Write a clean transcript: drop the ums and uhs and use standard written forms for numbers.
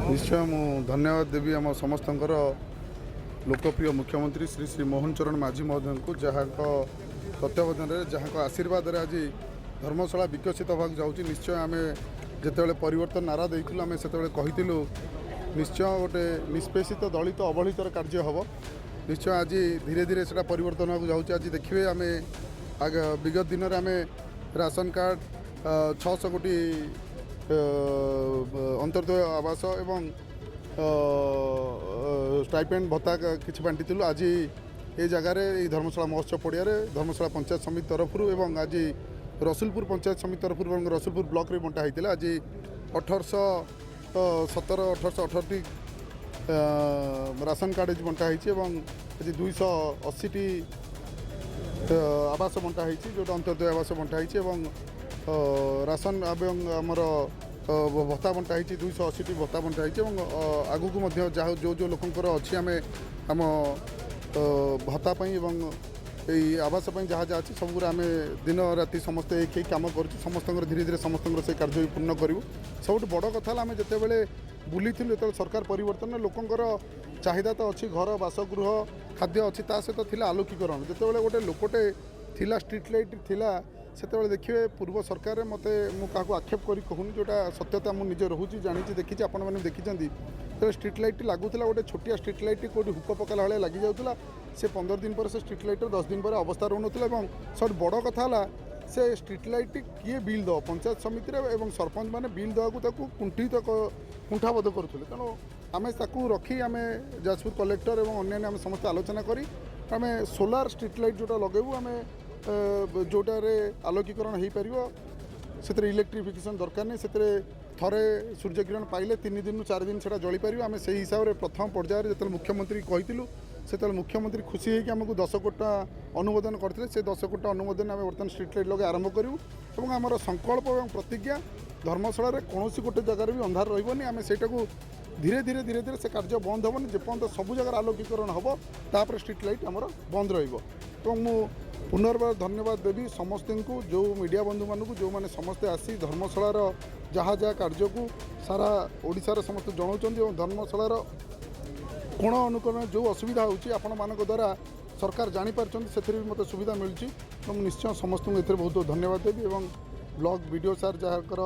निश्चय मु धन्यवाद देवी आम समस्त लोकप्रिय मुख्यमंत्री श्री श्री मोहन चरण माझी महोदय को जहाँ तत्वावधान जहाँ आशीर्वाद आज धर्मशाला विकसित होगा जाऊँगी। निश्चय आम जिते परिवर्तन नारा देलु आम से कहूँ निश्चय गोटे निष्पेषित दलित अवहेलितर कार्य हम निश्चय आज धीरे धीरे से परिवर्तन होगा जाऊँगी। आज देखिए आम विगत दिन में आम राशन कार्ड 600 कोटी अंतर्दय आवास एवं स्टाइपेंड भत्ता किसी बांटी आज ये जगार धर्मशाला महोत्सव पड़िया धर्मशाला पंचायत समिति तरफ एवं आज रसुलपुर पंचायत समिति तरफ रसुलपुर ब्लॉक रे बंटा होता आज 1818 राशन कार्ड बंटा होती आज 280 आवास बंटा होती जो अंत्योदय आवास बंटा होती राशन एवं आमर भत्ता बंटा होती 280 भत्ता बंटा होती आगू को जो जो लोकंर अच्छी आम आम भत्ता यही आवास जहाँ जहाँ अच्छी सब आम दिन राति समस्ते एक कम कर समस्त धीरे धीरे समस्त से कार्य पूर्ण करूँ। सब बड़ कथा आम जिते बुली जो सरकार परिवर्तन लोकंर चाहिदा तो अच्छी घर बासगृह खाद्य अच्छी ता सहित थी आलोकीकरण जिते गोटे लोकटे थिला स्ट्रीट लाइट थिला से देखिए पूर्व सरकार मत मुझे आक्षेप करी कहूनी जोटा सत्यता मुझे रोचे जानी देखी आपण मैंने देखी तो स्ट्रीट लाइट लगुला गोटे छोटिया स्ट्रीट लाइट कौटी हुक पकाला भाई लगी जाऊला से 15 दिन पर से स्ट्रीट लाइट 10 दिन पर अवस्था रोना सब बड़ कथा से स्ट्रीट लाइट किए बिल दो पंचायत समिति एवं सरपंच मैंने बिल देवा कुंठित कुंठाबद्ध करुले तेणु आम रखी आम जाजपुर कलेक्टर और अन्य आम समस्त आलोचना करी आम सोलार स्ट्रीट लाइट जोटा लगेबू आम जोटार आलोकीकरण हो पार से इलेक्ट्रिफिकेशन दरकार नहीं से थरे सूर्य किरण पाइले 3 दिन 4 दिन से जली पार आम से हिसाब से प्रथम पर्यायर जो मुख्यमंत्री कहूँ से मुख्यमंत्री खुशी होकर आमको 10 कोटी अनुमोदन करते से 10 कोटी अनुमोदन आम बर्तमान स्ट्रीट लाइट लगे आरंभ करूँ और आमर संकल्प और प्रतिज्ञा धर्मशाला कौन गोटे जगार भी अंधार रही आम से धीरे धीरे धीरे धीरे से कार्य बंद हेनी जेपर्यंत सब जगह आलोकीकरण हम तापर स्ट्रीट लाइट आमर बंद रु पुनर्बार धन्यवाद देवी समस्त को जो मीडिया बंधु मानू जो मैंने समस्ते आसी धर्मशालार जहाँ जहाँ कार्य को सारा ओडिशार समस्त जनाऊँ धर्मशालार कोण अनुकोण जो असुविधा होची आपण मानक द्वारा सरकार जानीपार से मत सुविधा मिलूँ तो निश्चय समस्त को बहुत धन्यवाद देवी ब्लॉक वीडियो सार जहाँकर